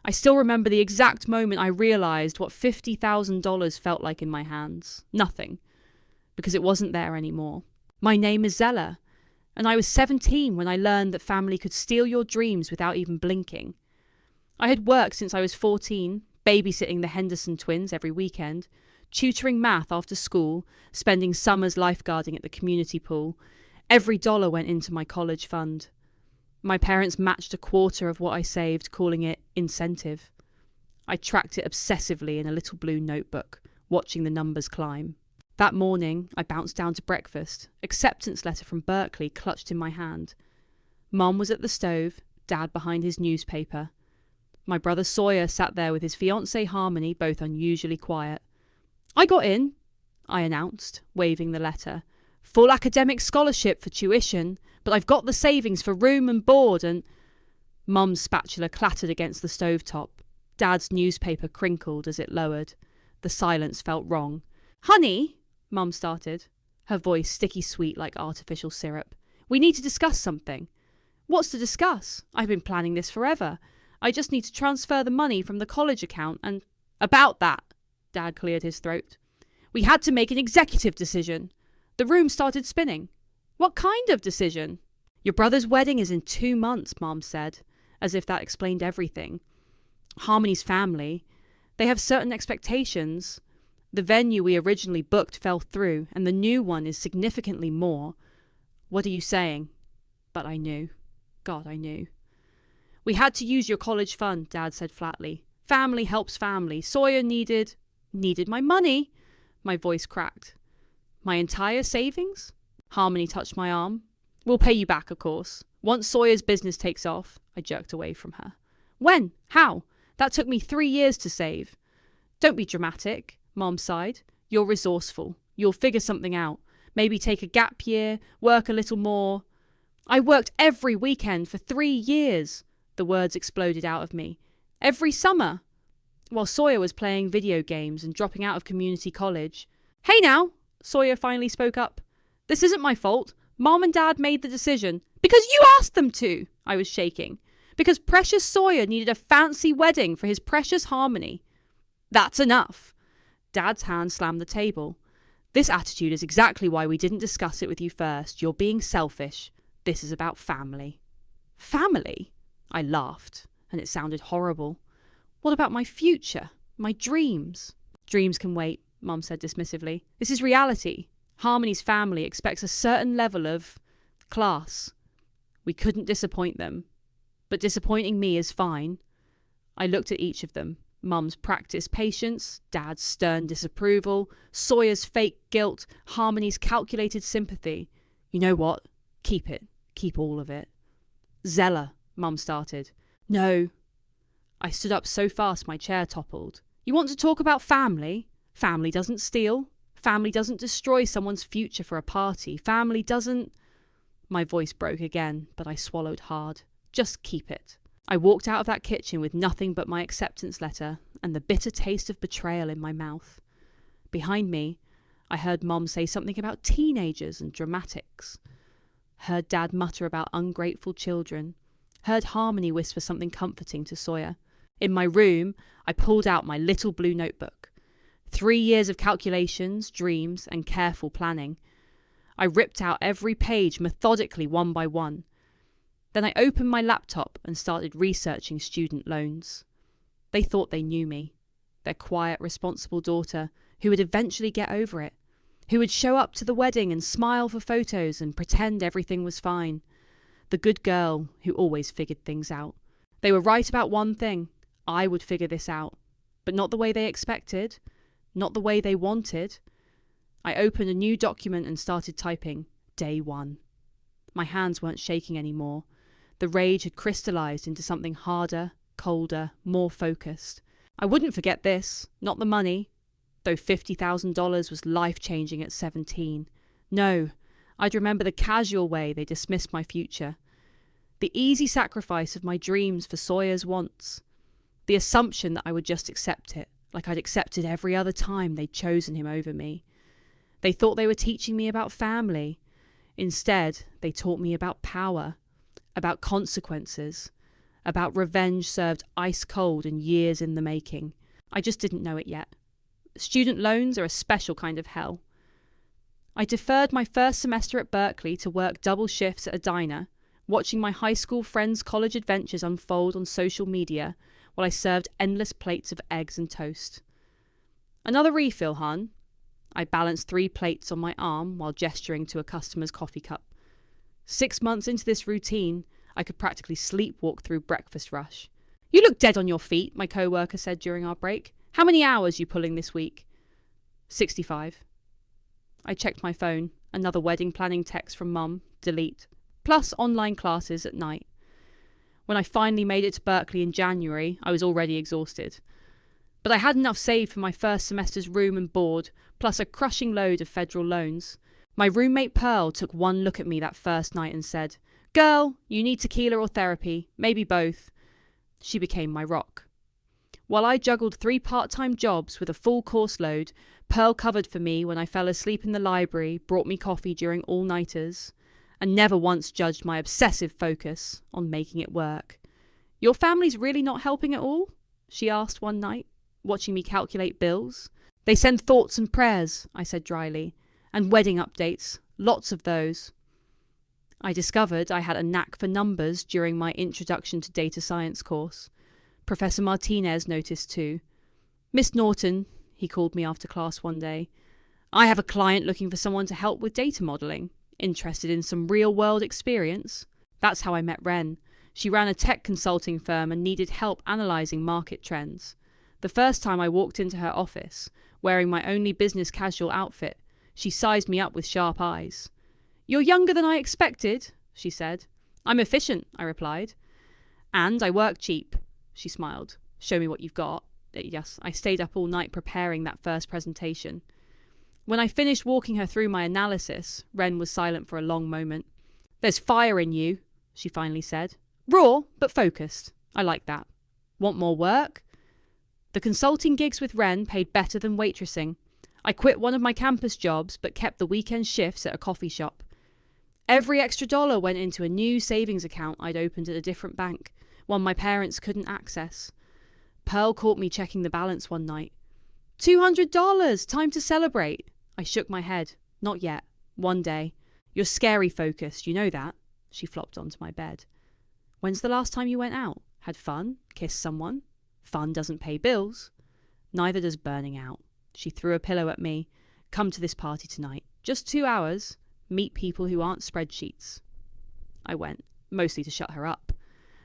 I still remember the exact moment I realised what $50,000 felt like in my hands. Nothing. Because it wasn't there anymore. My name is Zella, and I was 17 when I learned that family could steal your dreams without even blinking. I had worked since I was 14, babysitting the Henderson twins every weekend, tutoring math after school, spending summers lifeguarding at the community pool. Every dollar went into my college fund. My parents matched a quarter of what I saved, calling it incentive. I tracked it obsessively in a little blue notebook, watching the numbers climb. That morning, I bounced down to breakfast, acceptance letter from Berkeley clutched in my hand. Mum was at the stove, Dad behind his newspaper. My brother Sawyer sat there with his fiancée Harmony, both unusually quiet. I got in, I announced, waving the letter. Full academic scholarship for tuition, but I've got the savings for room and board and... Mum's spatula clattered against the stovetop. Dad's newspaper crinkled as it lowered. The silence felt wrong. Honey, Mum started, her voice sticky sweet like artificial syrup. We need to discuss something. What's to discuss? I've been planning this forever. I just need to transfer the money from the college account and... About that, Dad cleared his throat. We had to make an executive decision. The room started spinning. What kind of decision? Your brother's wedding is in 2 months, Mom said, as if that explained everything. Harmony's family, they have certain expectations. The venue we originally booked fell through, and the new one is significantly more. What are you saying? But I knew. God, I knew. We had to use your college fund, Dad said flatly. Family helps family. Sawyer needed my money. My voice cracked. My entire savings? Harmony touched my arm. We'll pay you back, of course. Once Sawyer's business takes off. I jerked away from her. When? How? That took me 3 years to save. Don't be dramatic, Mom sighed. You're resourceful. You'll figure something out. Maybe take a gap year, work a little more. I worked every weekend for 3 years. The words exploded out of me. Every summer. While Sawyer was playing video games and dropping out of community college. Hey now, Sawyer finally spoke up. This isn't my fault. Mom and Dad made the decision. Because you asked them to, I was shaking. Because precious Sawyer needed a fancy wedding for his precious Harmony. That's enough. Dad's hand slammed the table. This attitude is exactly why we didn't discuss it with you first. You're being selfish. This is about family. Family? I laughed, and it sounded horrible. What about my future? My dreams? Dreams can wait, Mum said dismissively. This is reality. Harmony's family expects a certain level of class. We couldn't disappoint them. But disappointing me is fine. I looked at each of them. Mum's practiced patience, Dad's stern disapproval, Sawyer's fake guilt, Harmony's calculated sympathy. You know what? Keep it. Keep all of it. Zella, Mum started. No. I stood up so fast my chair toppled. You want to talk about family? Family doesn't steal. Family doesn't destroy someone's future for a party. Family doesn't... My voice broke again, but I swallowed hard. Just keep it. I walked out of that kitchen with nothing but my acceptance letter and the bitter taste of betrayal in my mouth. Behind me, I heard Mom say something about teenagers and dramatics. Heard Dad mutter about ungrateful children. Heard Harmony whisper something comforting to Sawyer. In my room, I pulled out my little blue notebook. 3 years of calculations, dreams, and careful planning. I ripped out every page methodically one by one. Then I opened my laptop and started researching student loans. They thought they knew me, their quiet, responsible daughter who would eventually get over it, who would show up to the wedding and smile for photos and pretend everything was fine. The good girl who always figured things out. They were right about one thing. I would figure this out, but not the way they expected, not the way they wanted. I opened a new document and started typing. Day 1. My hands weren't shaking anymore. The rage had crystallized into something harder, colder, more focused. I wouldn't forget this, not the money, though $50,000 was life-changing at 17. No, I'd remember the casual way they dismissed my future. The easy sacrifice of my dreams for Sawyer's wants. The assumption that I would just accept it, like I'd accepted every other time they'd chosen him over me. They thought they were teaching me about family. Instead, they taught me about power, about consequences, about revenge served ice cold and years in the making. I just didn't know it yet. Student loans are a special kind of hell. I deferred my first semester at Berkeley to work double shifts at a diner, watching my high school friends' college adventures unfold on social media while I served endless plates of eggs and toast. Another refill, hon? I balanced 3 plates on my arm while gesturing to a customer's coffee cup. 6 months into this routine, I could practically sleepwalk through breakfast rush. You look dead on your feet, my co-worker said during our break. How many hours you pulling this week? 65. I checked my phone. Another wedding planning text from Mum. Delete. Plus online classes at night. When I finally made it to Berkeley in January, I was already exhausted. But I had enough saved for my first semester's room and board, plus a crushing load of federal loans. My roommate Pearl took one look at me that first night and said, "Girl, you need tequila or therapy, maybe both." She became my rock. While I juggled 3 part-time jobs with a full course load, Pearl covered for me when I fell asleep in the library, brought me coffee during all-nighters, and never once judged my obsessive focus on making it work. "Your family's really not helping at all?" she asked one night, watching me calculate bills. "They send thoughts and prayers," I said dryly, "and wedding updates, lots of those." I discovered I had a knack for numbers during my Introduction to Data Science course. Professor Martinez noticed too. "Miss Norton," he called me after class one day, "I have a client looking for someone to help with data modelling. Interested in some real-world experience?" That's how I met Ren. She ran a tech consulting firm and needed help analysing market trends. The first time I walked into her office, wearing my only business casual outfit, she sized me up with sharp eyes. "You're younger than I expected," she said. "I'm efficient," I replied. "And I work cheap," she smiled. "Show me what you've got." Yes, I stayed up all night preparing that first presentation. When I finished walking her through my analysis, Ren was silent for a long moment. "There's fire in you," she finally said. "Raw, but focused. I like that. Want more work?" The consulting gigs with Ren paid better than waitressing. I quit one of my campus jobs, but kept the weekend shifts at a coffee shop. Every extra dollar went into a new savings account I'd opened at a different bank, one my parents couldn't access. Pearl caught me checking the balance one night. $200! Time to celebrate! I shook my head. Not yet. One day. You're scary focused, you know that. She flopped onto my bed. When's the last time you went out? Had fun? Kissed someone? Fun doesn't pay bills. Neither does burning out. She threw a pillow at me. Come to this party tonight. Just 2 hours. Meet people who aren't spreadsheets. I went, mostly to shut her up.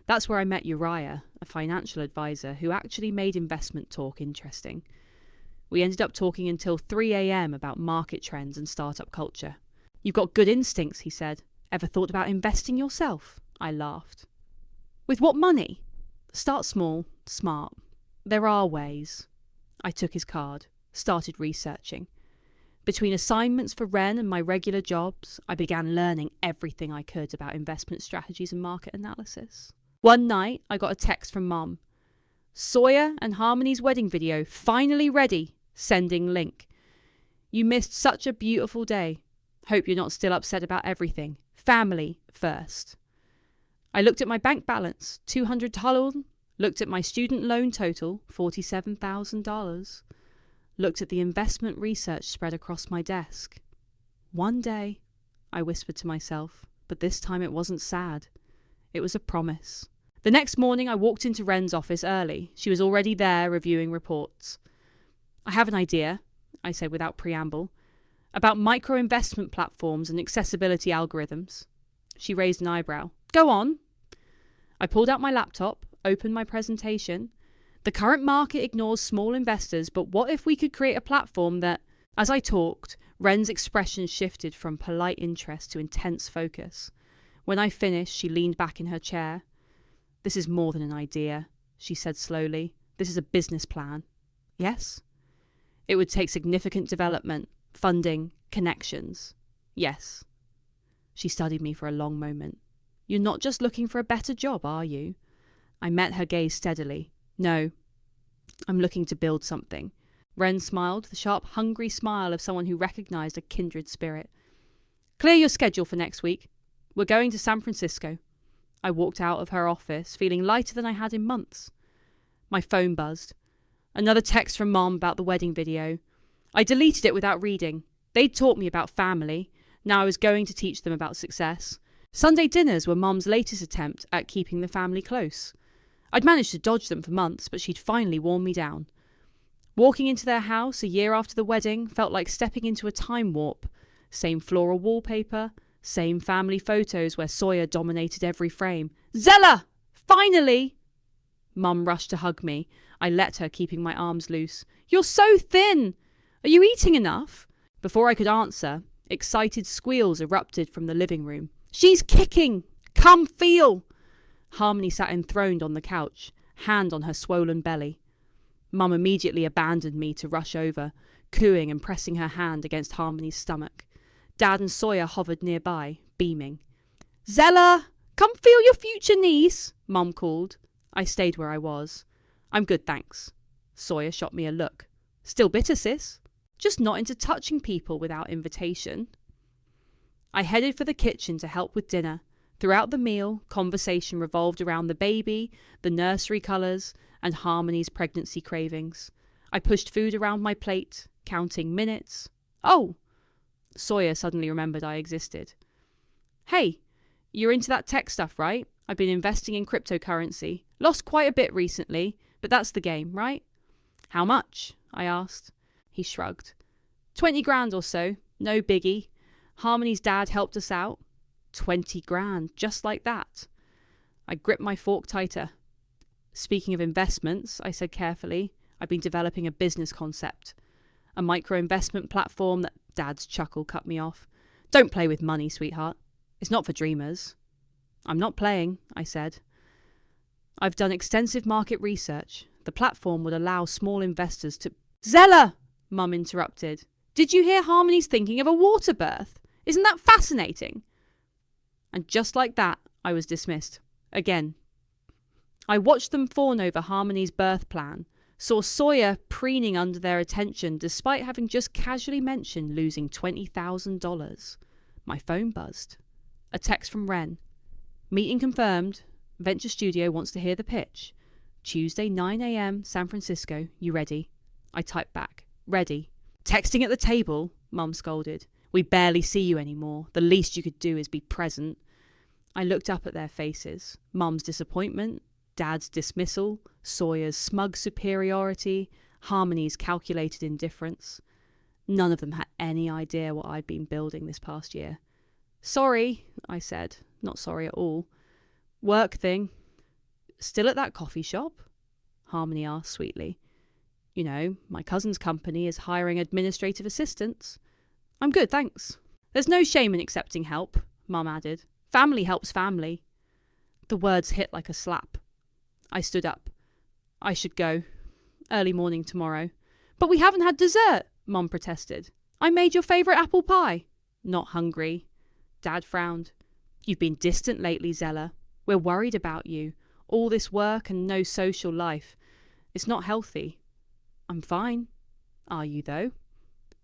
That's where I met Uriah, a financial advisor who actually made investment talk interesting. We ended up talking until 3 a.m. about market trends and startup culture. "You've got good instincts," he said. "Ever thought about investing yourself?" I laughed. "With what money?" "Start small, smart. There are ways." I took his card, started researching. Between assignments for Ren and my regular jobs, I began learning everything I could about investment strategies and market analysis. One night, I got a text from Mum. "Sawyer and Harmony's wedding video finally ready. Sending link. You missed such a beautiful day. Hope you're not still upset about everything. Family first." I looked at my bank balance, $200. Looked at my student loan total, $47,000. Looked at the investment research spread across my desk. One day, I whispered to myself, but this time it wasn't sad. It was a promise. The next morning, I walked into Ren's office early. She was already there reviewing reports. "I have an idea," I said without preamble, "about micro-investment platforms and accessibility algorithms." She raised an eyebrow. "Go on." I pulled out my laptop, opened my presentation. "The current market ignores small investors, but what if we could create a platform that..." As I talked, Ren's expression shifted from polite interest to intense focus. When I finished, she leaned back in her chair. "This is more than an idea," she said slowly. "This is a business plan." "Yes?" "It would take significant development, funding, connections." "Yes." She studied me for a long moment. "You're not just looking for a better job, are you?" I met her gaze steadily. "No. I'm looking to build something." Ren smiled, the sharp, hungry smile of someone who recognized a kindred spirit. "Clear your schedule for next week. We're going to San Francisco." I walked out of her office, feeling lighter than I had in months. My phone buzzed. Another text from Mom about the wedding video. I deleted it without reading. They'd taught me about family. Now I was going to teach them about success. Sunday dinners were Mom's latest attempt at keeping the family close. I'd managed to dodge them for months, but she'd finally worn me down. Walking into their house a year after the wedding felt like stepping into a time warp. Same floral wallpaper, same family photos where Sawyer dominated every frame. Zella! Finally! Mum rushed to hug me. I let her, keeping my arms loose. You're so thin! Are you eating enough? Before I could answer, excited squeals erupted from the living room. She's kicking! Come feel! Harmony sat enthroned on the couch, hand on her swollen belly. Mum immediately abandoned me to rush over, cooing and pressing her hand against Harmony's stomach. Dad and Sawyer hovered nearby, beaming. Zella! Come feel your future niece! Mum called. I stayed where I was. I'm good, thanks. Sawyer shot me a look. Still bitter, sis? Just not into touching people without invitation. I headed for the kitchen to help with dinner. Throughout the meal, conversation revolved around the baby, the nursery colours, and Harmony's pregnancy cravings. I pushed food around my plate, counting minutes. Oh! Sawyer suddenly remembered I existed. Hey, you're into that tech stuff, right? I've been investing in cryptocurrency. Lost quite a bit recently, but that's the game, right? How much? I asked. He shrugged. 20 grand or so. No biggie. Harmony's dad helped us out. 20 grand, just like that. I gripped my fork tighter. Speaking of investments, I said carefully, I've been developing a business concept. A micro-investment platform that Dad's chuckle cut me off. Don't play with money, sweetheart. It's not for dreamers. I'm not playing, I said. I've done extensive market research. The platform would allow small investors to... Zella! Mum interrupted. Did you hear Harmony's thinking of a water birth? Isn't that fascinating? And just like that, I was dismissed. Again. I watched them fawn over Harmony's birth plan, saw Sawyer preening under their attention despite having just casually mentioned losing $20,000. My phone buzzed. A text from Ren. Meeting confirmed. Venture Studio wants to hear the pitch. Tuesday, 9 a.m, San Francisco. You ready? I typed back. Ready. Texting at the table, Mum scolded. We barely see you anymore. The least you could do is be present. I looked up at their faces. Mum's disappointment, Dad's dismissal, Sawyer's smug superiority, Harmony's calculated indifference. None of them had any idea what I'd been building this past year. Sorry, I said. Not sorry at all. Work thing. Still at that coffee shop? Harmony asked sweetly. You know, my cousin's company is hiring administrative assistants. I'm good, thanks. There's no shame in accepting help, Mum added. Family helps family. The words hit like a slap. I stood up. I should go. Early morning tomorrow. But we haven't had dessert, Mum protested. I made your favourite apple pie. Not hungry. Dad frowned. You've been distant lately, Zella. We're worried about you. All this work and no social life. It's not healthy. I'm fine. Are you, though?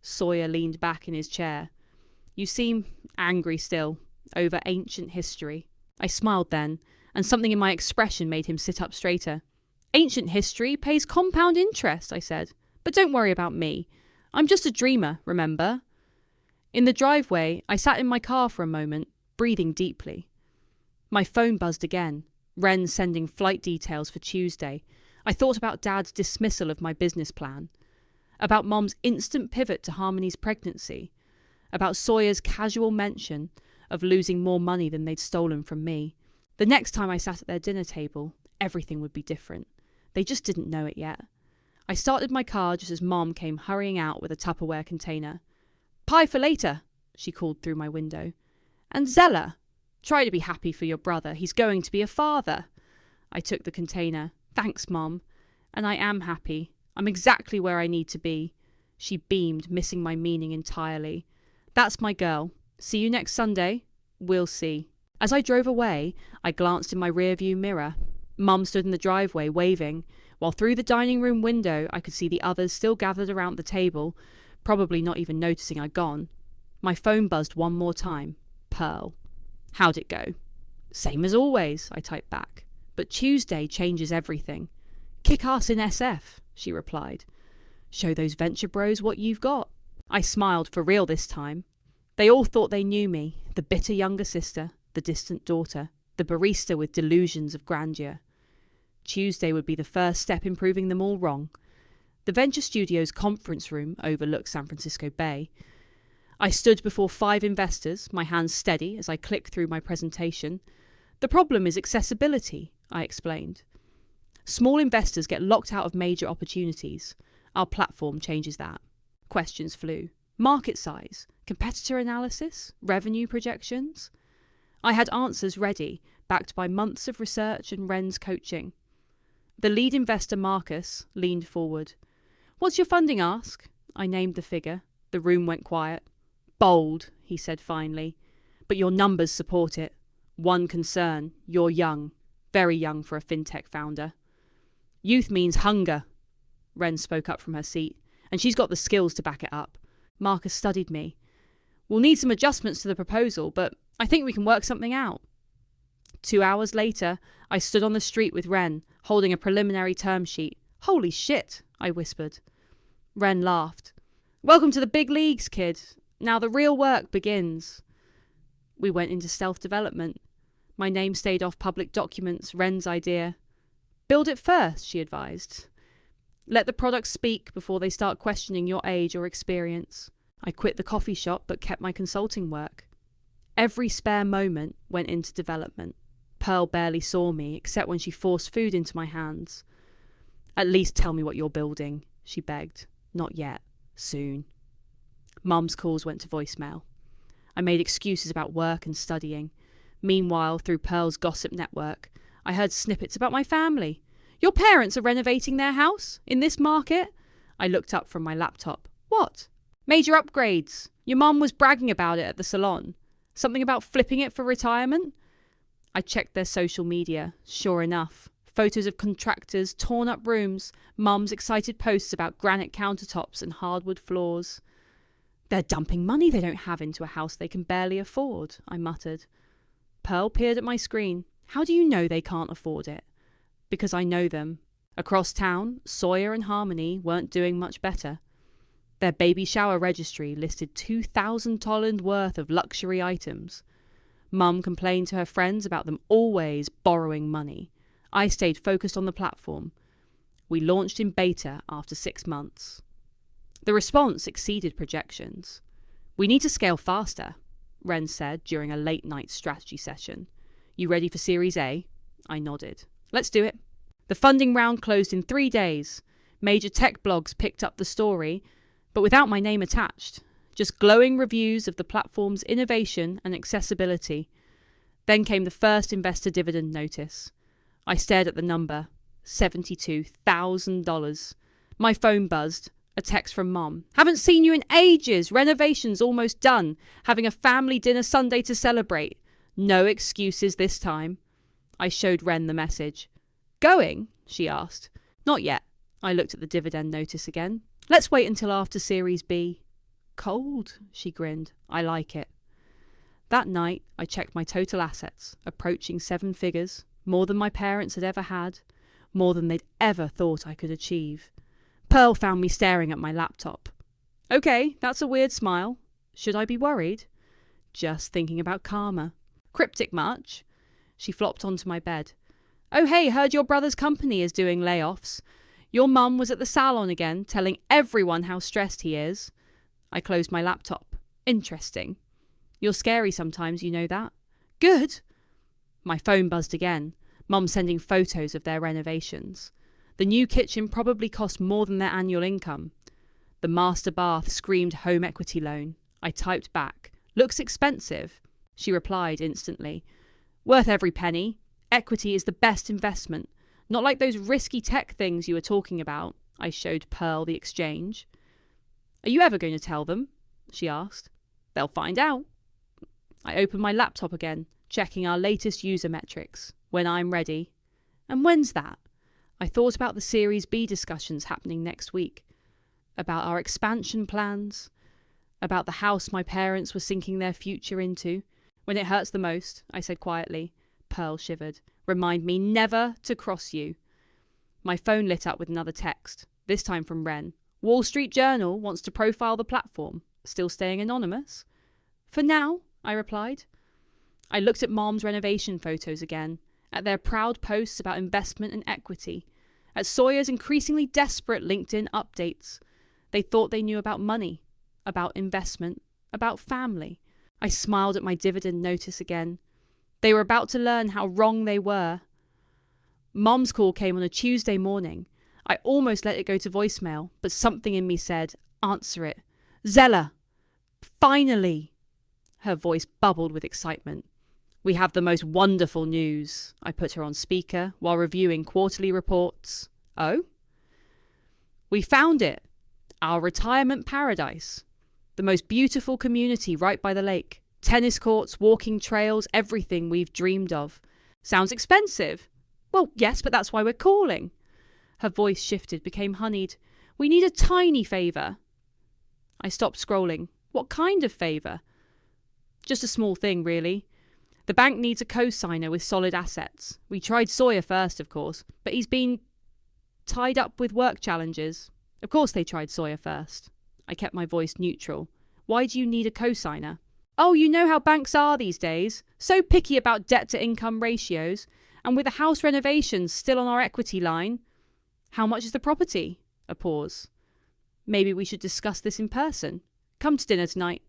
Sawyer leaned back in his chair. You seem angry still, over ancient history. I smiled then, and something in my expression made him sit up straighter. Ancient history pays compound interest, I said. But don't worry about me. I'm just a dreamer, remember? In the driveway, I sat in my car for a moment, breathing deeply. My phone buzzed again, Ren sending flight details for Tuesday. I thought about Dad's dismissal of my business plan, about Mom's instant pivot to Harmony's pregnancy, about Sawyer's casual mention of losing more money than they'd stolen from me. The next time I sat at their dinner table, everything would be different. They just didn't know it yet. I started my car just as Mom came hurrying out with a Tupperware container. Pie for later, she called through my window. And Zella, try to be happy for your brother. He's going to be a father. I took the container. Thanks, Mom. And I am happy. I'm exactly where I need to be. She beamed, missing my meaning entirely. That's my girl. See you next Sunday. We'll see. As I drove away, I glanced in my rearview mirror. Mum stood in the driveway, waving, while through the dining room window I could see the others still gathered around the table, probably not even noticing I'd gone. My phone buzzed one more time. Pearl. How'd it go? Same as always, I typed back. But Tuesday changes everything. Kick ass in SF, she replied. Show those venture bros what you've got. I smiled for real this time. They all thought they knew me, the bitter younger sister, the distant daughter, the barista with delusions of grandeur. Tuesday would be the first step in proving them all wrong. The Venture Studios conference room overlooked San Francisco Bay. I stood before 5 investors, my hands steady as I clicked through my presentation. The problem is accessibility, I explained. Small investors get locked out of major opportunities. Our platform changes that. Questions flew. Market size, competitor analysis, revenue projections. I had answers ready, backed by months of research and Ren's coaching. The lead investor, Marcus, leaned forward. What's your funding ask? I named the figure. The room went quiet. Bold, he said finally. But your numbers support it. One concern, you're young. Very young for a fintech founder. Youth means hunger. Ren spoke up from her seat. And she's got the skills to back it up. Marcus studied me. We'll need some adjustments to the proposal, but I think we can work something out. 2 hours later, I stood on the street with Ren, holding a preliminary term sheet. Holy shit, I whispered. Ren laughed. Welcome to the big leagues, kid. Now the real work begins. We went into stealth development. My name stayed off public documents, Ren's idea. Build it first, she advised. Let the products speak before they start questioning your age or experience. I quit the coffee shop but kept my consulting work. Every spare moment went into development. Pearl barely saw me, except when she forced food into my hands. At least tell me what you're building, she begged. Not yet. Soon. Mum's calls went to voicemail. I made excuses about work and studying. Meanwhile, through Pearl's gossip network, I heard snippets about my family. Your parents are renovating their house? In this market? I looked up from my laptop. What? Major upgrades. Your mum was bragging about it at the salon. Something about flipping it for retirement? I checked their social media. Sure enough. Photos of contractors, torn up rooms, Mum's excited posts about granite countertops and hardwood floors. They're dumping money they don't have into a house they can barely afford, I muttered. Pearl peered at my screen. How do you know they can't afford it? Because I know them. Across town, Sawyer and Harmony weren't doing much better. Their baby shower registry listed $2,000 worth of luxury items. Mum complained to her friends about them always borrowing money. I stayed focused on the platform. We launched in beta after 6 months. The response exceeded projections. We need to scale faster, Ren said during a late-night strategy session. You ready for Series A? I nodded. Let's do it. The funding round closed in 3 days. Major tech blogs picked up the story, but without my name attached. Just glowing reviews of the platform's innovation and accessibility. Then came the first investor dividend notice. I stared at the number. $72,000. My phone buzzed. A text from Mum. Haven't seen you in ages. Renovation's almost done. Having a family dinner Sunday to celebrate. No excuses this time. I showed Ren the message. Going? She asked. Not yet. I looked at the dividend notice again. Let's wait until after Series B. Cold, she grinned. I like it. That night, I checked my total assets, approaching 7 figures, more than my parents had ever had, more than they'd ever thought I could achieve. Pearl found me staring at my laptop. Okay, that's a weird smile. Should I be worried? Just thinking about karma. Cryptic much? She flopped onto my bed. Oh hey, heard your brother's company is doing layoffs. Your mum was at the salon again, telling everyone how stressed he is. I closed my laptop. Interesting. You're scary sometimes, you know that? Good. My phone buzzed again. Mum sending photos of their renovations. The new kitchen probably cost more than their annual income. The master bath screamed home equity loan. I typed back. Looks expensive. She replied instantly. Worth every penny. Equity is the best investment. Not like those risky tech things you were talking about. I showed Pearl the exchange. Are you ever going to tell them? She asked. They'll find out. I opened my laptop again, checking our latest user metrics. When I'm ready. And when's that? I thought about the Series B discussions happening next week. About our expansion plans. About the house my parents were sinking their future into. When it hurts the most, I said quietly. Pearl shivered. Remind me never to cross you. My phone lit up with another text, this time from Ren. Wall Street Journal wants to profile the platform. Still staying anonymous? For now, I replied. I looked at Mom's renovation photos again, at their proud posts about investment and equity, at Sawyer's increasingly desperate LinkedIn updates. They thought they knew about money, about investment, about family. I smiled at my dividend notice again. They were about to learn how wrong they were. Mom's call came on a Tuesday morning. I almost let it go to voicemail, but something in me said, answer it. Zella! Finally! Her voice bubbled with excitement. We have the most wonderful news. I put her on speaker while reviewing quarterly reports. Oh? We found it. Our retirement paradise. The most beautiful community right by the lake. Tennis courts, walking trails, everything we've dreamed of. Sounds expensive. Well, yes, but that's why we're calling. Her voice shifted, became honeyed. We need a tiny favour. I stopped scrolling. What kind of favour? Just a small thing, really. The bank needs a co-signer with solid assets. We tried Sawyer first, of course, but he's been tied up with work challenges. Of course they tried Sawyer first. I kept my voice neutral. Why do you need a co-signer? Oh, you know how banks are these days. So picky about debt-to-income ratios. And with the house renovations still on our equity line. How much is the property? A pause. Maybe we should discuss this in person. Come to dinner tonight.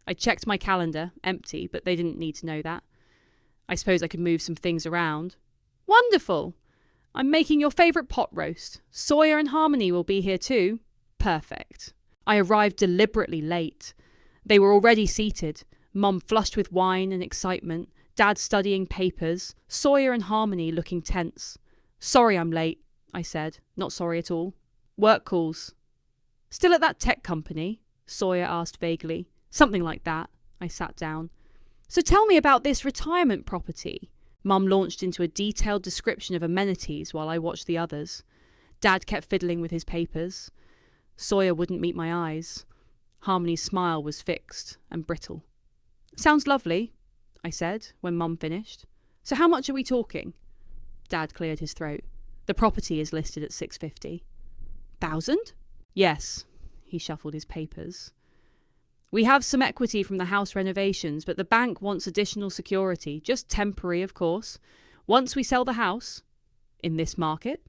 I checked my calendar, empty, but they didn't need to know that. I suppose I could move some things around. Wonderful! I'm making your favourite pot roast. Sawyer and Harmony will be here too. Perfect. I arrived deliberately late. They were already seated, Mum flushed with wine and excitement, Dad studying papers, Sawyer and Harmony looking tense. Sorry I'm late, I said, not sorry at all. Work calls. Still at that tech company? Sawyer asked vaguely. Something like that. I sat down. So tell me about this retirement property. Mum launched into a detailed description of amenities while I watched the others. Dad kept fiddling with his papers. Sawyer wouldn't meet my eyes. Harmony's smile was fixed and brittle. Sounds lovely, I said when Mum finished. So how much are we talking? Dad cleared his throat. The property is listed at $650,000? Yes, he shuffled his papers. We have some equity from the house renovations, but the bank wants additional security, just temporary, of course. Once we sell the house, in this market,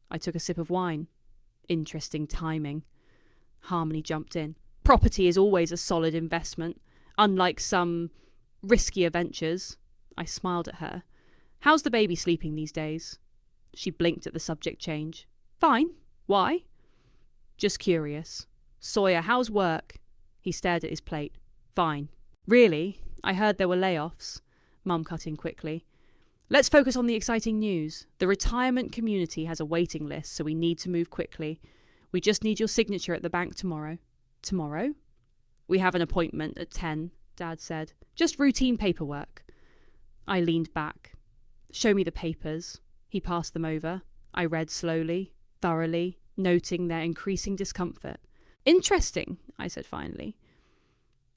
I took a sip of wine. Interesting timing. Harmony jumped in. Property is always a solid investment, unlike some riskier ventures. I smiled at her. How's the baby sleeping these days? She blinked at the subject change. Fine. Why? Just curious. Sawyer, how's work? He stared at his plate. Fine. Really? I heard there were layoffs. Mum cut in quickly. Let's focus on the exciting news. The retirement community has a waiting list, so we need to move quickly. We just need your signature at the bank tomorrow. Tomorrow? We have an appointment at 10, Dad said. Just routine paperwork. I leaned back. Show me the papers. He passed them over. I read slowly, thoroughly, noting their increasing discomfort. Interesting, I said finally.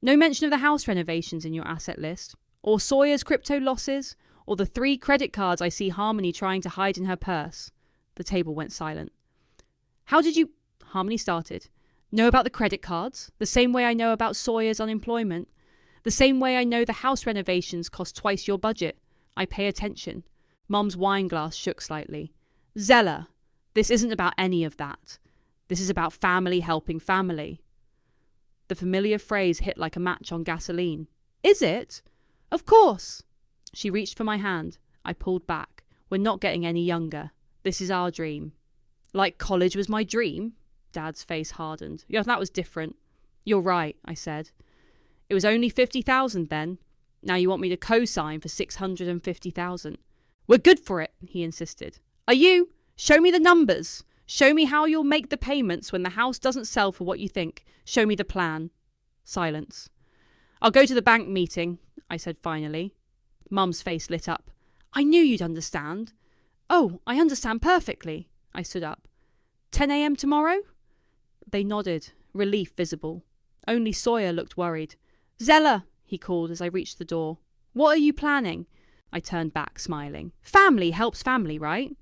No mention of the house renovations in your asset list, or Sawyer's crypto losses, or the 3 credit cards I see Harmony trying to hide in her purse. The table went silent. How did you... Harmony started. Know about the credit cards, the same way I know about Sawyer's unemployment, the same way I know the house renovations cost twice your budget. I pay attention. Mum's wine glass shook slightly. Zella, this isn't about any of that. This is about family helping family. The familiar phrase hit like a match on gasoline. Is it? Of course. She reached for my hand. I pulled back. We're not getting any younger. This is our dream. Like college was my dream? Dad's face hardened. Yeah, that was different. You're right, I said. It was only $50,000 then. Now you want me to co-sign for $650,000. We're good for it, he insisted. Are you? Show me the numbers. Show me how you'll make the payments when the house doesn't sell for what you think. Show me the plan. Silence. I'll go to the bank meeting, I said finally. Mum's face lit up. I knew you'd understand. Oh, I understand perfectly. I stood up. 10 a.m. tomorrow? They nodded, relief visible. Only Sawyer looked worried. Zella, he called as I reached the door. What are you planning? I turned back, smiling. Family helps family, right?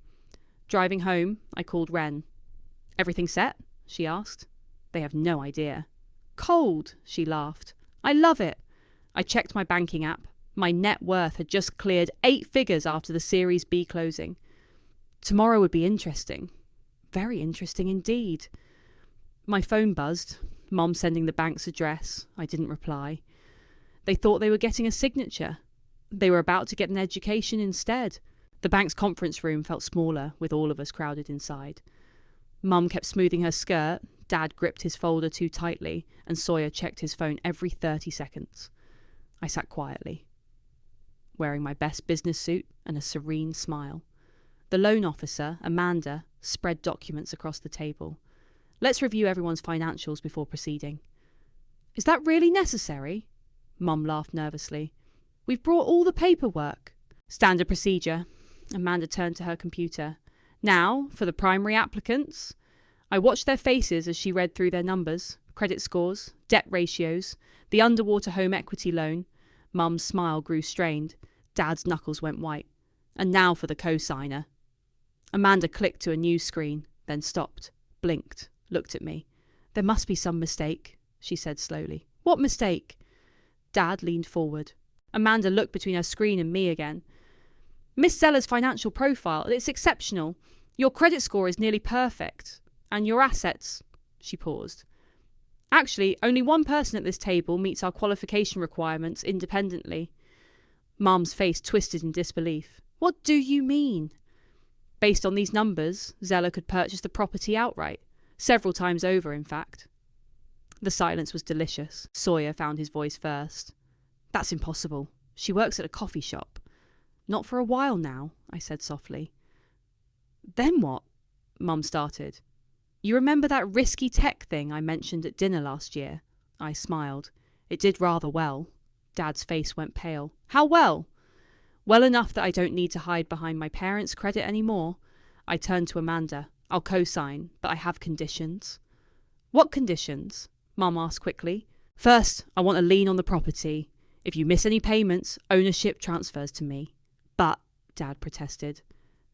Driving home, I called Ren. Everything set? She asked. They have no idea. Cold, she laughed. I love it. I checked my banking app. My net worth had just cleared 8 figures after the Series B closing. Tomorrow would be interesting. Very interesting indeed. My phone buzzed. Mom sending the bank's address. I didn't reply. They thought they were getting a signature. They were about to get an education instead. The bank's conference room felt smaller, with all of us crowded inside. Mum kept smoothing her skirt, Dad gripped his folder too tightly, and Sawyer checked his phone every 30 seconds. I sat quietly, wearing my best business suit and a serene smile. The loan officer, Amanda, spread documents across the table. Let's review everyone's financials before proceeding. Is that really necessary? Mum laughed nervously. We've brought all the paperwork. Standard procedure. Amanda turned to her computer. Now, for the primary applicants. I watched their faces as she read through their numbers, credit scores, debt ratios, the underwater home equity loan. Mum's smile grew strained. Dad's knuckles went white. And now for the co-signer. Amanda clicked to a news screen, then stopped, blinked, looked at me. There must be some mistake, she said slowly. What mistake? Dad leaned forward. Amanda looked between her screen and me again. Miss Zeller's financial profile, it's exceptional. Your credit score is nearly perfect. And your assets... She paused. Actually, only one person at this table meets our qualification requirements independently. Mum's face twisted in disbelief. What do you mean? Based on these numbers, Zeller could purchase the property outright. Several times over, in fact. The silence was delicious. Sawyer found his voice first. That's impossible. She works at a coffee shop. Not for a while now, I said softly. Then what? Mum started. You remember that risky tech thing I mentioned at dinner last year? I smiled. It did rather well. Dad's face went pale. How well? Well enough that I don't need to hide behind my parents' credit anymore. I turned to Amanda. I'll co-sign, but I have conditions. What conditions? Mum asked quickly. First, I want a lien on the property. If you miss any payments, ownership transfers to me. But, Dad protested.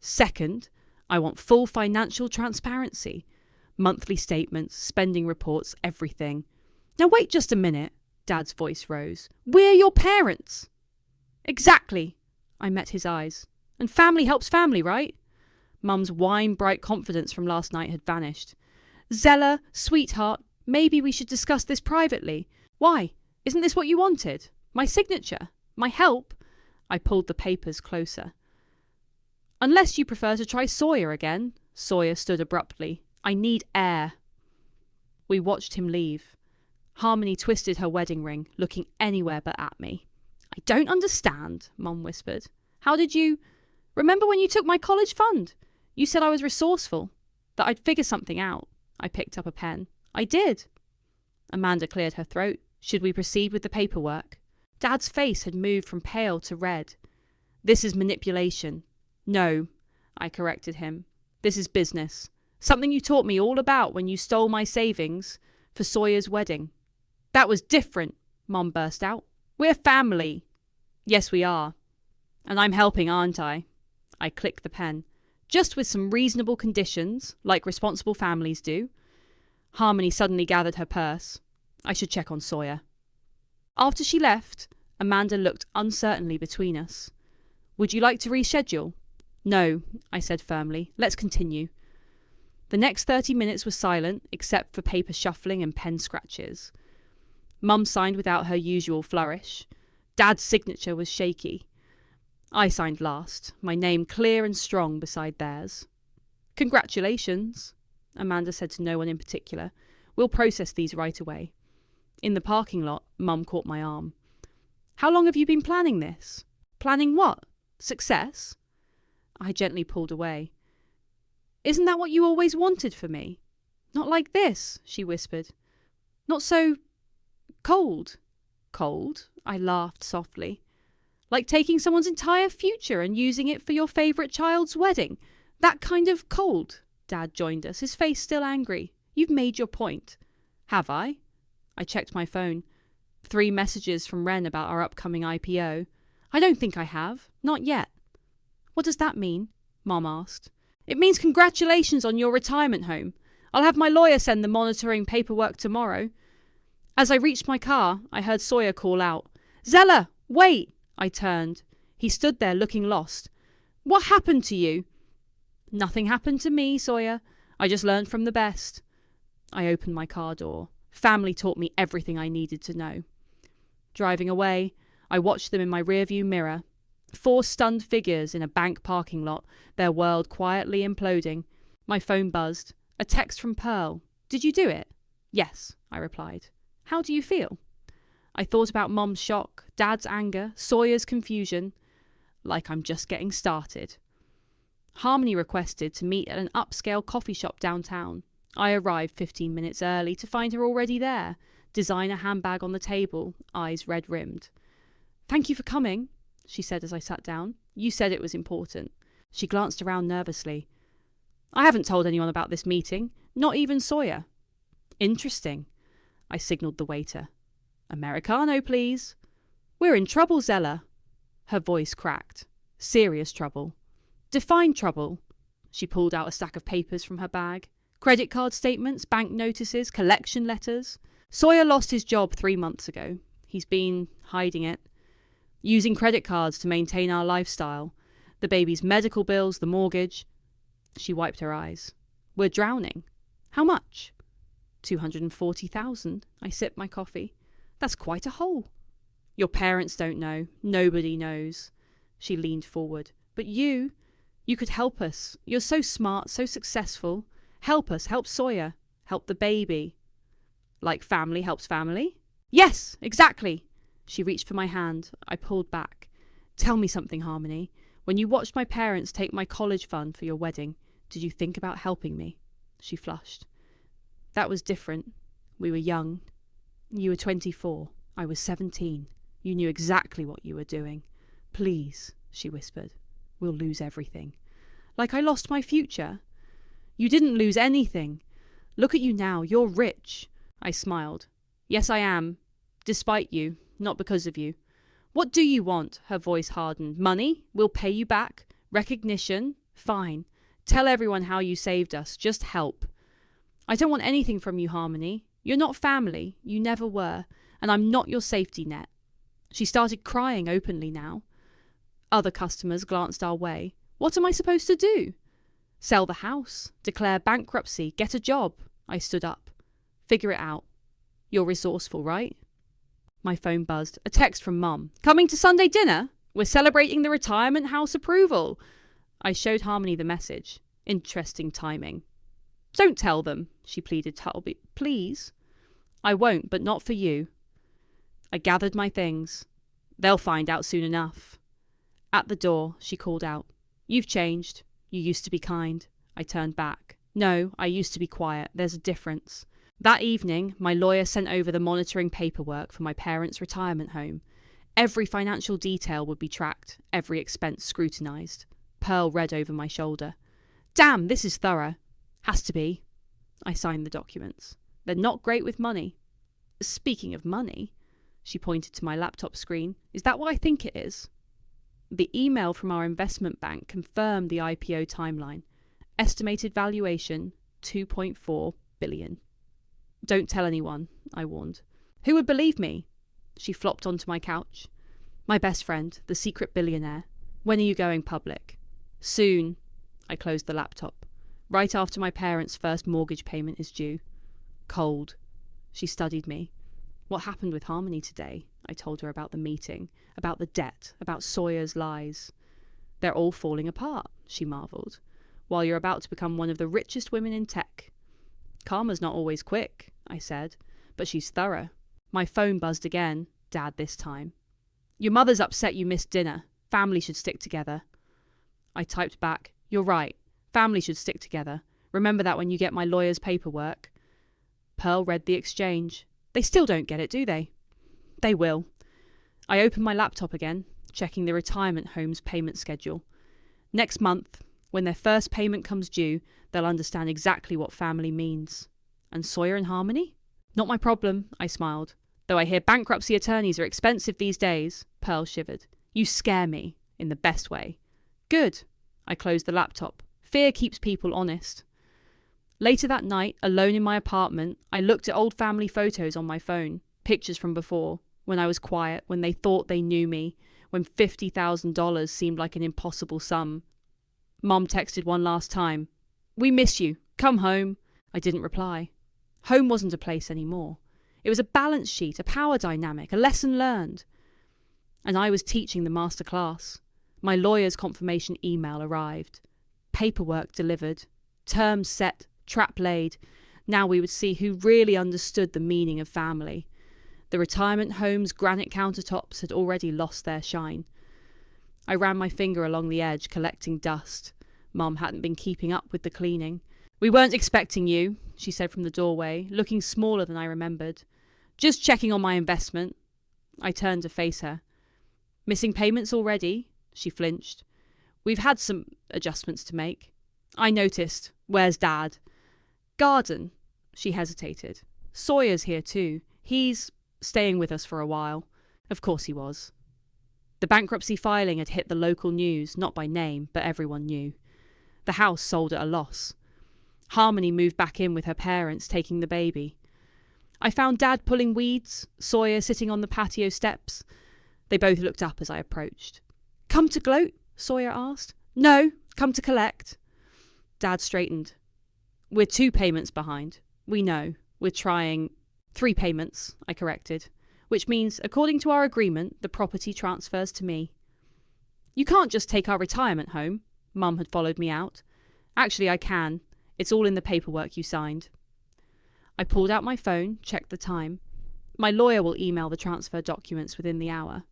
Second, I want full financial transparency. Monthly statements, spending reports, everything. Now wait just a minute, Dad's voice rose. We're your parents. Exactly. I met his eyes. And family helps family, right? Mum's wine-bright confidence from last night had vanished. Zeller, sweetheart, maybe we should discuss this privately. Why? Isn't this what you wanted? My signature? My help? I pulled the papers closer. Unless you prefer to try Sawyer again. Sawyer stood abruptly. I need air. We watched him leave. Harmony twisted her wedding ring, looking anywhere but at me. I don't understand, Mum whispered. How did you... Remember when you took my college fund? You said I was resourceful, that I'd figure something out. I picked up a pen. I did. Amanda cleared her throat. Should we proceed with the paperwork? Dad's face had moved from pale to red. This is manipulation. No, I corrected him. This is business. Something you taught me all about when you stole my savings for Sawyer's wedding. That was different, Mom burst out. We're family. Yes, we are. And I'm helping, aren't I? I clicked the pen. Just with some reasonable conditions, like responsible families do. Harmony suddenly gathered her purse. I should check on Sawyer. After she left, Amanda looked uncertainly between us. Would you like to reschedule? No, I said firmly. Let's continue. The next 30 minutes was silent, except for paper shuffling and pen scratches. Mum signed without her usual flourish. Dad's signature was shaky. I signed last, my name clear and strong beside theirs. Congratulations, Amanda said to no one in particular. We'll process these right away. In the parking lot, Mum caught my arm. How long have you been planning this? Planning what? Success? I gently pulled away. Isn't that what you always wanted for me? Not like this, she whispered. Not so... cold. Cold? I laughed softly. Like taking someone's entire future and using it for your favourite child's wedding. That kind of cold. Dad joined us, his face still angry. You've made your point. Have I? I checked my phone. 3 messages from Ren about our upcoming IPO. I don't think I have. Not yet. What does that mean? Mom asked. It means congratulations on your retirement home. I'll have my lawyer send the monitoring paperwork tomorrow. As I reached my car, I heard Sawyer call out, Zella, wait! I turned. He stood there looking lost. What happened to you? Nothing happened to me, Sawyer. I just learned from the best. I opened my car door. Family taught me everything I needed to know. Driving away, I watched them in my rearview mirror. 4 stunned figures in a bank parking lot, their world quietly imploding. My phone buzzed. A text from Pearl. Did you do it? Yes, I replied. How do you feel? I thought about Mom's shock, Dad's anger, Sawyer's confusion. Like I'm just getting started. Harmony requested to meet at an upscale coffee shop downtown. I arrived 15 minutes early to find her already there, designer handbag on the table, eyes red-rimmed. Thank you for coming, she said as I sat down. You said it was important. She glanced around nervously. I haven't told anyone about this meeting, not even Sawyer. Interesting. I signalled the waiter. Americano, please. We're in trouble, Zella. Her voice cracked. Serious trouble. Define trouble. She pulled out a stack of papers from her bag. Credit card statements, bank notices, collection letters. Sawyer lost his job 3 months ago. He's been hiding it. Using credit cards to maintain our lifestyle. The baby's medical bills, the mortgage. She wiped her eyes. We're drowning. How much? 240,000. I sipped my coffee. That's quite a hole. Your parents don't know. Nobody knows. She leaned forward. But you could help us. You're so smart, so successful. Help us, help Sawyer, help the baby. Like family helps family? Yes, exactly. She reached for my hand. I pulled back. Tell me something, Harmony. When you watched my parents take my college fund for your wedding, did you think about helping me? She flushed. That was different. We were young. You were 24. I was 17. You knew exactly what you were doing. Please, she whispered. We'll lose everything. Like I lost my future. You didn't lose anything. Look at you now. You're rich. I smiled. Yes, I am. Despite you, not because of you. What do you want? Her voice hardened. Money? We'll pay you back. Recognition? Fine. Tell everyone how you saved us. Just help. I don't want anything from you, Harmony. You're not family. You never were. And I'm not your safety net. She started crying openly now. Other customers glanced our way. What am I supposed to do? Sell the house, declare bankruptcy, get a job. I stood up. Figure it out. You're resourceful, right? My phone buzzed. A text from Mum. Coming to Sunday dinner? We're celebrating the retirement house approval. I showed Harmony the message. Interesting timing. Don't tell them, she pleaded. Please. I won't, but not for you. I gathered my things. They'll find out soon enough. At the door, she called out. You've changed. You used to be kind. I turned back. No, I used to be quiet. There's a difference. That evening, my lawyer sent over the monitoring paperwork for my parents' retirement home. Every financial detail would be tracked, every expense scrutinised. Pearl read over my shoulder. Damn, this is thorough. Has to be. I signed the documents. They're not great with money. Speaking of money, she pointed to my laptop screen. Is that what I think it is? The email from our investment bank confirmed the IPO timeline. Estimated valuation, 2.4 billion. Don't tell anyone, I warned. Who would believe me? She flopped onto my couch. My best friend, the secret billionaire. When are you going public? Soon. I closed the laptop. Right after my parents' first mortgage payment is due. Cold. She studied me. What happened with Harmony today? I told her about the meeting, about the debt, about Sawyer's lies. They're all falling apart, she marvelled, while you're about to become one of the richest women in tech. Karma's not always quick, I said, but she's thorough. My phone buzzed again, Dad this time. Your mother's upset you missed dinner. Family should stick together. I typed back, you're right. Family should stick together. Remember that when you get my lawyer's paperwork. Pearl read the exchange. They still don't get it, do they? They will. I opened my laptop again, checking the retirement home's payment schedule. Next month, when their first payment comes due, they'll understand exactly what family means. And Sawyer and Harmony? Not my problem, I smiled. Though I hear bankruptcy attorneys are expensive these days. Pearl shivered. You scare me, in the best way. Good. I closed the laptop. Fear keeps people honest. Later that night, alone in my apartment, I looked at old family photos on my phone, pictures from before, when I was quiet, when they thought they knew me, when $50,000 seemed like an impossible sum. Mom texted one last time. We miss you. Come home. I didn't reply. Home wasn't a place anymore. It was a balance sheet, a power dynamic, a lesson learned. And I was teaching the master class. My lawyer's confirmation email arrived. Paperwork delivered. Terms set. Trap laid. Now we would see who really understood the meaning of family. The retirement home's granite countertops had already lost their shine. I ran my finger along the edge, collecting dust. Mum hadn't been keeping up with the cleaning. We weren't expecting you, she said from the doorway, looking smaller than I remembered. Just checking on my investment. I turned to face her. Missing payments already? She flinched. We've had some adjustments to make. I noticed. Where's Dad? Garden. She hesitated. Sawyer's here too. He's staying with us for a while. Of course he was. The bankruptcy filing had hit the local news, not by name, but everyone knew. The house sold at a loss. Harmony moved back in with her parents, taking the baby. I found Dad pulling weeds, Sawyer sitting on the patio steps. They both looked up as I approached. Come to gloat? Sawyer asked. No, come to collect. Dad straightened. We're 2 payments behind. We know. We're trying 3 payments, I corrected, which means, according to our agreement, the property transfers to me. You can't just take our retirement home. Mum had followed me out. Actually, I can. It's all in the paperwork you signed. I pulled out my phone, checked the time. My lawyer will email the transfer documents within the hour.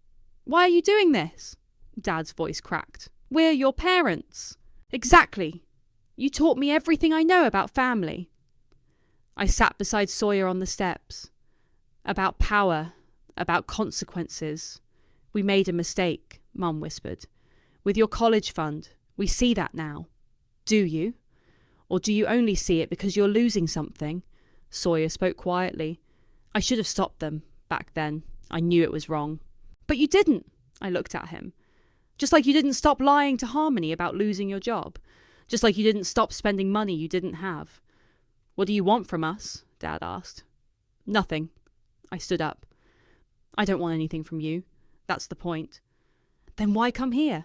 Why are you doing this? Dad's voice cracked. We're your parents. Exactly. You taught me everything I know about family. I sat beside Sawyer on the steps. About power, about consequences. We made a mistake, Mum whispered. With your college fund, we see that now. Do you? Or do you only see it because you're losing something? Sawyer spoke quietly. I should have stopped them, back then. I knew it was wrong. But you didn't, I looked at him. Just like you didn't stop lying to Harmony about losing your job. Just like you didn't stop spending money you didn't have. What do you want from us? Dad asked. Nothing. I stood up. I don't want anything from you. That's the point. Then why come here?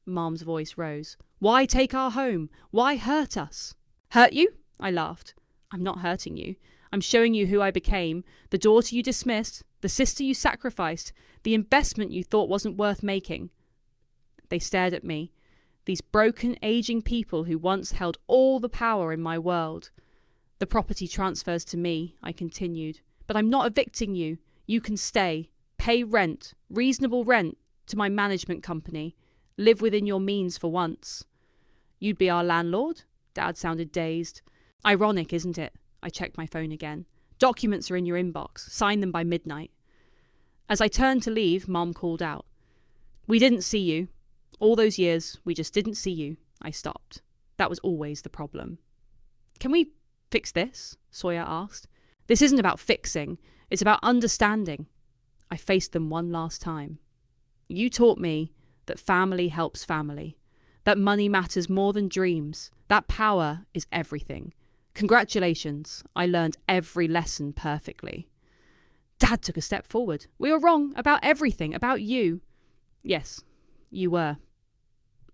Mom's voice rose. Why take our home? Why hurt us? Hurt you? I laughed. I'm not hurting you. I'm showing you who I became, the daughter you dismissed, the sister you sacrificed, the investment you thought wasn't worth making. They stared at me, these broken, aging people who once held all the power in my world. The property transfers to me, I continued. But I'm not evicting you. You can stay, pay rent, reasonable rent, to my management company. Live within your means for once. You'd be our landlord? Dad sounded dazed. Ironic, isn't it? I checked my phone again. Documents are in your inbox. Sign them by midnight. As I turned to leave, Mom called out. We didn't see you. All those years, we just didn't see you. I stopped. That was always the problem. Can we fix this? Sawyer asked. This isn't about fixing. It's about understanding. I faced them one last time. You taught me that family helps family. That money matters more than dreams. That power is everything. Congratulations. I learned every lesson perfectly. Dad took a step forward. We were wrong about everything, about you. Yes, you were.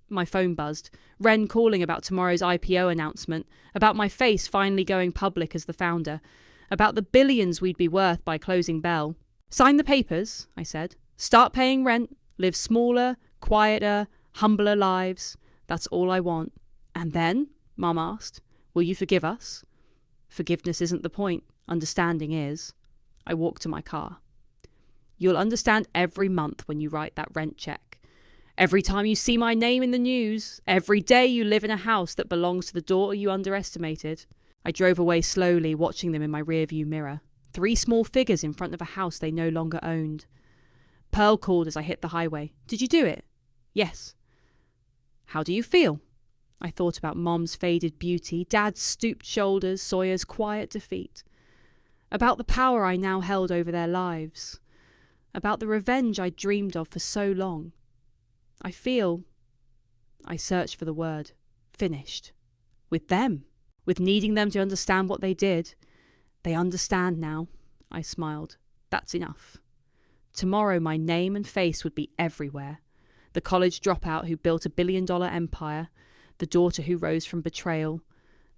My phone buzzed. Ren calling about tomorrow's IPO announcement, about my face finally going public as the founder, about the billions we'd be worth by closing Bell. Sign the papers, I said. Start paying rent, live smaller, quieter, humbler lives. That's all I want. And then, Mum asked, will you forgive us? Forgiveness isn't the point. Understanding is. I walked to my car. You'll understand every month when you write that rent check. Every time you see my name in the news. Every day you live in a house that belongs to the daughter you underestimated. I drove away slowly, watching them in my rearview mirror. 3 small figures in front of a house they no longer owned. Pearl called as I hit the highway. Did you do it? Yes. How do you feel? I thought about Mom's faded beauty, Dad's stooped shoulders, Sawyer's quiet defeat. About the power I now held over their lives. About the revenge I dreamed of for so long. I searched for the word, finished. With them. With needing them to understand what they did. They understand now. I smiled. That's enough. Tomorrow my name and face would be everywhere. The college dropout who built $1 billion empire, the daughter who rose from betrayal,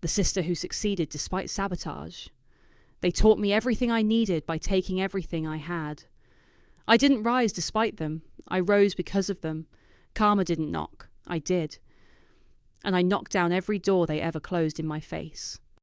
the sister who succeeded despite sabotage. They taught me everything I needed by taking everything I had. I didn't rise despite them. I rose because of them. Karma didn't knock. I did. And I knocked down every door they ever closed in my face.